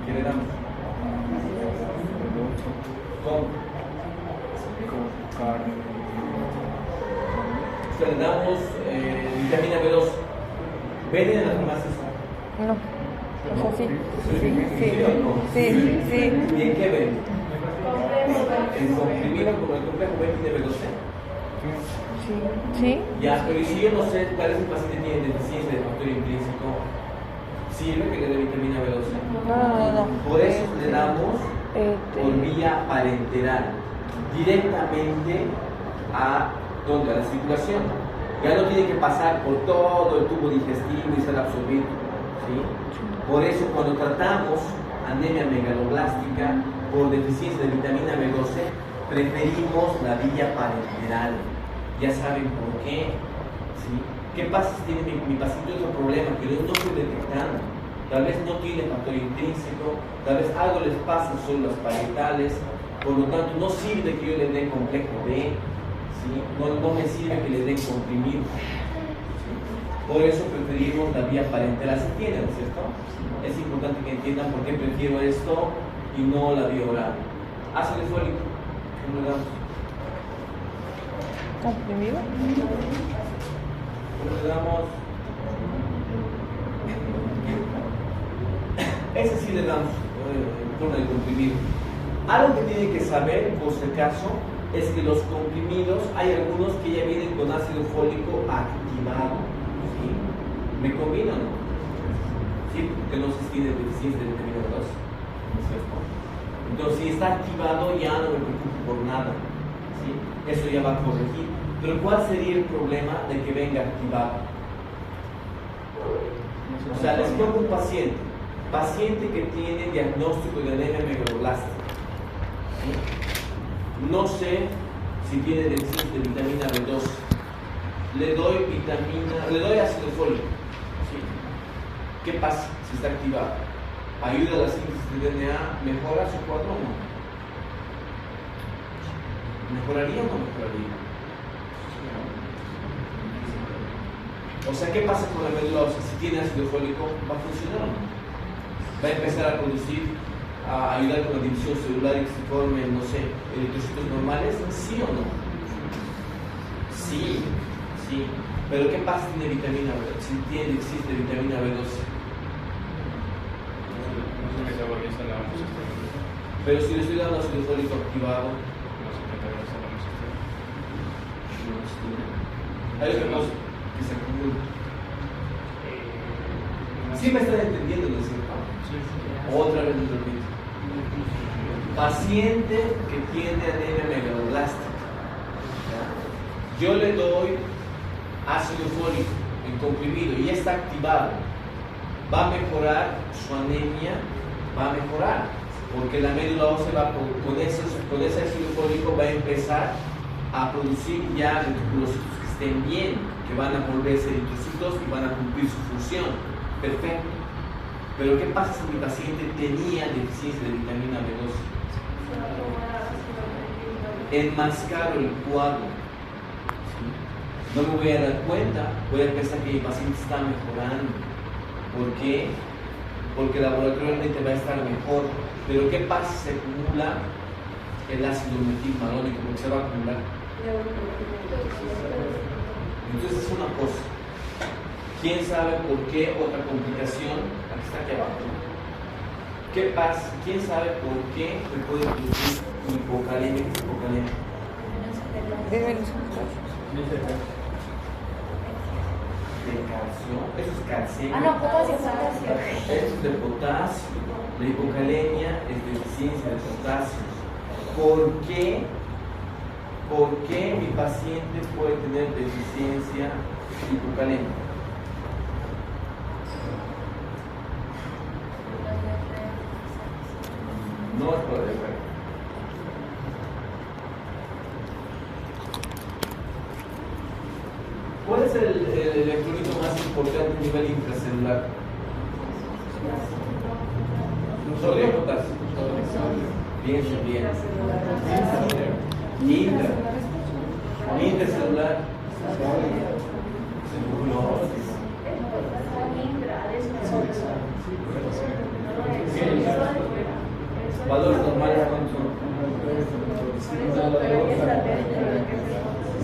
S1: ¿Qué le damos? ¿Cómo? Le damos vitamina B2. ¿Venden en las farmacias?
S2: No. O sea, sí. Sí.
S1: ¿Y en qué venden? ¿En comprimido como el complejo B tiene B12?
S2: Sí.
S1: Ya, pero si yo no sé cuál es el paciente tiene deficiencia de factor intrínseco, ¿sirve que le dé vitamina B12?
S2: No.
S1: Por eso le damos por vía parenteral, directamente a ¿dónde? A la circulación. Ya no tiene que pasar por todo el tubo digestivo y ser absorbido, ¿sí? Por eso cuando tratamos anemia megaloblástica por deficiencia de vitamina B12, preferimos la vía parenteral. Ya saben por qué, ¿sí? ¿Qué pasa si tiene mi paciente otro problema que yo no estoy detectando? Tal vez no tiene factor intrínseco, tal vez algo les pasa sobre las parietales, por lo tanto no sirve que yo le dé complejo B, ¿sí? No me sirve que le den comprimido, ¿sí? Por eso preferimos la vía parenteral. ¿Se entienden, cierto? Es importante que entiendan por qué prefiero esto y no la vía oral. Ácido fólico, ¿cómo le damos?
S2: ¿Comprimido?
S1: ¿Cómo le damos? Ese sí le damos en forma de comprimido. Algo que tienen que saber, por si acaso, es que los comprimidos, hay algunos que ya vienen con ácido fólico activado, ¿sí? ¿Me combinan? ¿Sí? Porque no se tiene deficiencia de vitamina B2, ¿no es cierto? Entonces, si está activado, ya no me preocupo por nada, ¿sí? Eso ya va a corregir. Pero ¿cuál sería el problema de que venga activado? O sea, les pongo un paciente que tiene diagnóstico de anemia megaloblástica, ¿sí? No sé si tiene deficiencia de vitamina B2. Le doy ácido fólico, ¿sí? ¿Qué pasa si está activado? ¿Ayuda a la síntesis de DNA? ¿Mejora su cuadro o no? ¿Mejoraría o no mejoraría? O sea, ¿qué pasa con la médula ósea? Si tiene ácido fólico, ¿va a funcionar o no? ¿Va a empezar a producir, a ayudar con la división celular y que se formen, no sé, eritrocitos normales? ¿Sí o no? Sí, sí. Pero ¿qué pasa si tiene vitamina B? Si existe vitamina B12.
S6: No se metaboliza la homocestrina.
S1: Pero si le estoy dando ácido fólico activado,
S6: No se metaboliza la homocestrina.
S1: hay otra cosa que se acumula. ¿Sí me están entendiendo, no es cierto? Otra vez les repito. Paciente que tiene anemia megaloblástica, yo le doy ácido fólico en comprimido y ya está activado. Va a mejorar su anemia, va a mejorar, porque la médula ósea va con ese ácido fólico va a empezar a producir ya reticulocitos que estén bien, que van a volverse eritrocitos y van a cumplir su función. Perfecto. Pero ¿qué pasa si mi paciente tenía deficiencia de vitamina B12? Enmascaro el cuadro. ¿Sí? No me voy a dar cuenta, voy a pensar que mi paciente está mejorando. ¿Por qué? Porque laboratorialmente va a estar mejor. Pero ¿qué pasa si se acumula el ácido metilmalónico? Porque se va a acumular. Entonces es una cosa. ¿Quién sabe por qué otra complicación? Aquí está aquí abajo. ¿Qué pasa? ¿Quién sabe por qué me puede producir hipocalemia? De calcio. Eso es calcio.
S5: Ah, no, potasio.
S1: Eso es de potasio. La hipocalemia es deficiencia de potasio. ¿Por qué? ¿Por qué mi paciente puede tener deficiencia hipocalemia? No es por el ¿Cuál es el electrolito más importante a nivel intracelular? ¿Sodio o potasio? Bien. Intracelular. Valores normales, ¿cuántos son?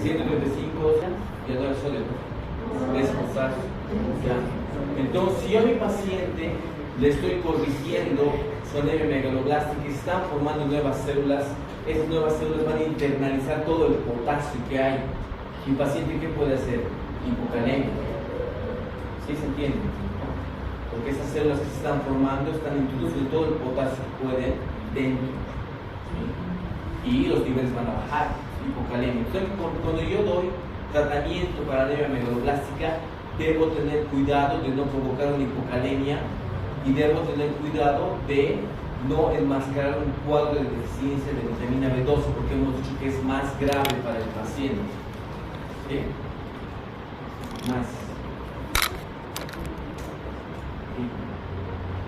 S1: 135 y el doble sodio es potasio. Entonces, si yo a mi paciente le estoy corrigiendo su anemia megaloblástica y se están formando nuevas células, esas nuevas células van a internalizar todo el potasio que hay. ¿Mi paciente qué puede hacer? Hipocalemia. ¿Sí se entiende? Porque esas células que se están formando están introduciendo todo el potasio que pueden dentro. ¿Sí? Y los niveles van a bajar. Hipocalemia. Entonces, cuando yo doy tratamiento para anemia megaloblástica, debo tener cuidado de no provocar una hipocalemia y debo tener cuidado de no enmascarar un cuadro de deficiencia de vitamina B12, porque hemos dicho que es más grave para el paciente. Bien. Más.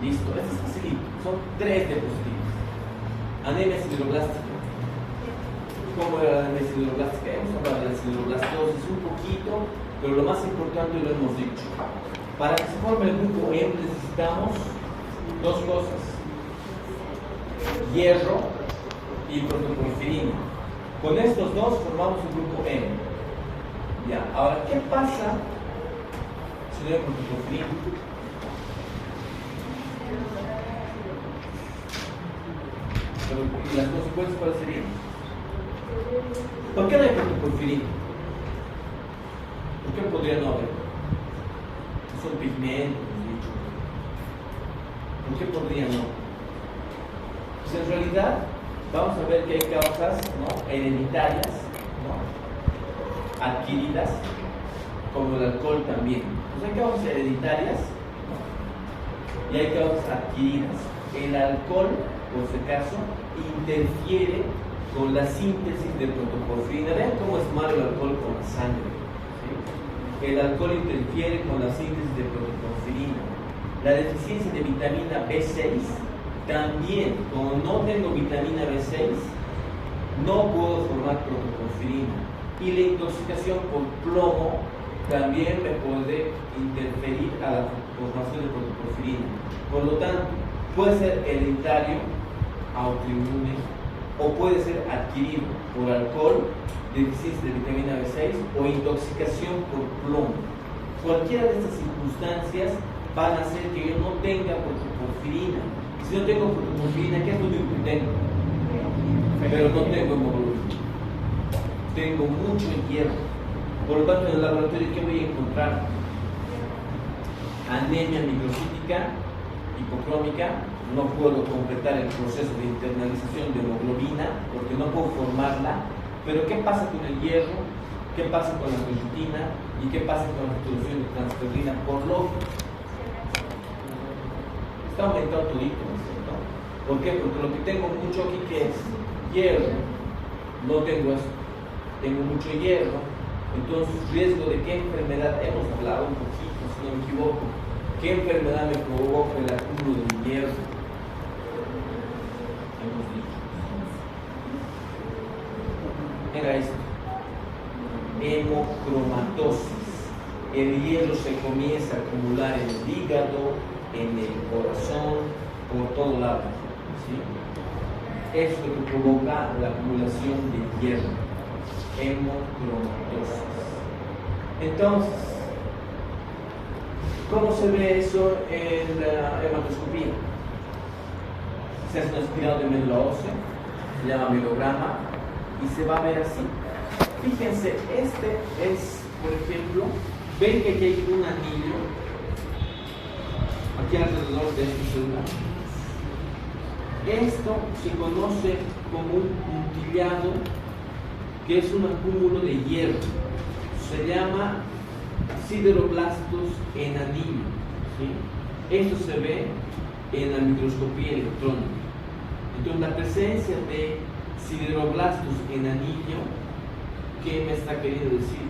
S1: Listo, esto es facilito. Son 3 diapositivas. Anemia sideroblástica. ¿Cómo era la anemia sideroblástica? Hemos hablado de la sideroblastosis un poquito, pero lo más importante lo hemos dicho. Para que se forme el grupo M necesitamos 2 cosas: hierro y protoporfirina. Con estos 2 formamos el grupo M. Ya, ahora, ¿qué pasa si no hay protoporfirina? ¿Y las consecuencias cuáles serían? ¿Por qué no hay protoporfirina? ¿Por qué podría no haber? Son pigmentos, dicho. ¿Por qué podría no? Pues en realidad vamos a ver que hay causas, ¿no?, hereditarias, ¿no?, adquiridas, como el alcohol también. Pues hay causas hereditarias, ¿no?, y hay causas adquiridas. El alcohol, por si acaso, interfiere con la síntesis de protoporfirina. Vean cómo es malo el alcohol con la sangre. ¿Sí? El alcohol interfiere con la síntesis de protoporfirina. La deficiencia de vitamina B6 también. Como no tengo vitamina B6, no puedo formar protoporfirina. Y la intoxicación por plomo también me puede interferir a la formación de protoporfirina. Por lo tanto, puede ser hereditario, autoinmune, o puede ser adquirido por alcohol, deficiencia de vitamina B6 o intoxicación por plomo. Cualquiera de estas circunstancias van a hacer que yo no tenga protoporfirina. Si no tengo protoporfirina, ¿qué es lo único que tengo? Pero no tengo hemoglobina. Tengo mucho hierro. Por lo tanto, en el laboratorio, ¿qué voy a encontrar? Anemia microcítica, hipocrómica. No puedo completar el proceso de internalización de hemoglobina porque no puedo formarla. Pero ¿qué pasa con el hierro? ¿Qué pasa con la ferritina? ¿Y qué pasa con la distribución de transferrina por lógica? Está aumentado todito, ¿no es cierto? ¿Por qué? Porque lo que tengo mucho aquí, que es hierro, no tengo esto. Tengo mucho hierro, entonces riesgo de qué enfermedad, hemos hablado un poquito, si no me equivoco, qué enfermedad me provoca el acúmulo de hierro. Hemos dicho. Era esto, hemocromatosis. El hierro se comienza a acumular en el hígado, en el corazón, por todo lado, ¿sí? Esto que provoca la acumulación de hierro, hemocromatosis. Entonces, ¿cómo se ve eso en la hematoscopía? Se hace un aspirado de médula ósea, se llama mielograma, y se va a ver así. Fíjense, este es, por ejemplo, ven que aquí hay un anillo aquí alrededor de esta célula. Esto se conoce como un puntillado, que es un acúmulo de hierro. Se llama sideroblastos en anillo, ¿sí? Esto se ve en la microscopía electrónica. Entonces, la presencia de sideroblastos en anillo, ¿qué me está queriendo decir?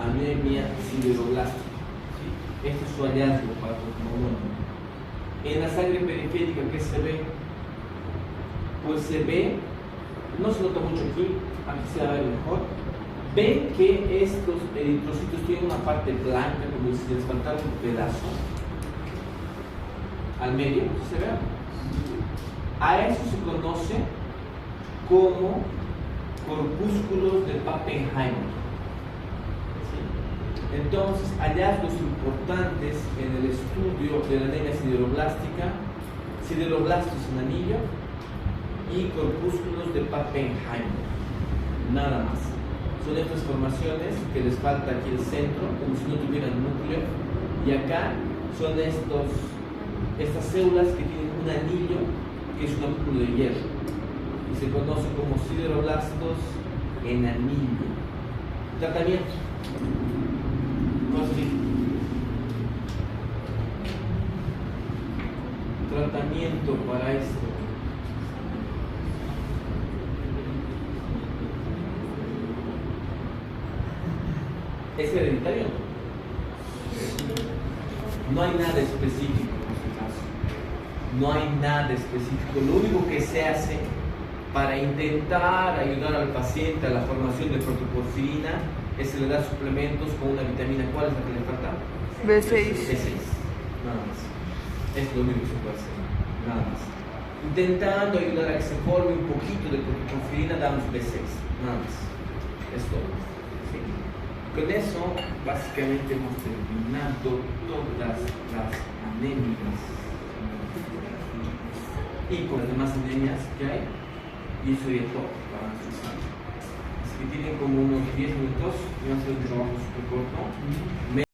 S1: Anemia sideroblástica, ¿sí? Este es su hallazgo patológico. En la sangre periférica, ¿qué se ve? Pues se ve, no se nota mucho aquí se va a ver mejor. Ven que estos eritrocitos tienen una parte blanca, como si les faltara un pedazo al medio, ¿se ve? A eso se conoce como corpúsculos de Pappenheimer. ¿Sí? Entonces, hallazgos importantes en el estudio de la anemia sideroblástica, sideroblastos en anillo y corpúsculos de Pappenheimer. Nada más. Son estas formaciones que les falta aquí el centro, como si no tuvieran núcleo, y acá son estas células que tienen un anillo que es un acúmulo de hierro y se conoce como sideroblastos en anillo. Tratamiento. Tratamiento para esto. ¿Es hereditario? No hay nada específico en este caso. No hay nada específico. Lo único que se hace para intentar ayudar al paciente a la formación de protoporfirina es que le da suplementos con una vitamina. ¿Cuál es la que le falta?
S2: B6.
S1: B6. Nada más. Es lo único que se puede hacer. Nada más. Intentando ayudar a que se forme un poquito de protoporfirina, damos B6. Nada más. Es todo. ¿Sí? Con eso, básicamente hemos terminado todas las anemias y con las demás anemias que hay, y eso sería todo para nuestro examen. Así que tienen como unos 10 minutos y va a ser un trabajo súper corto.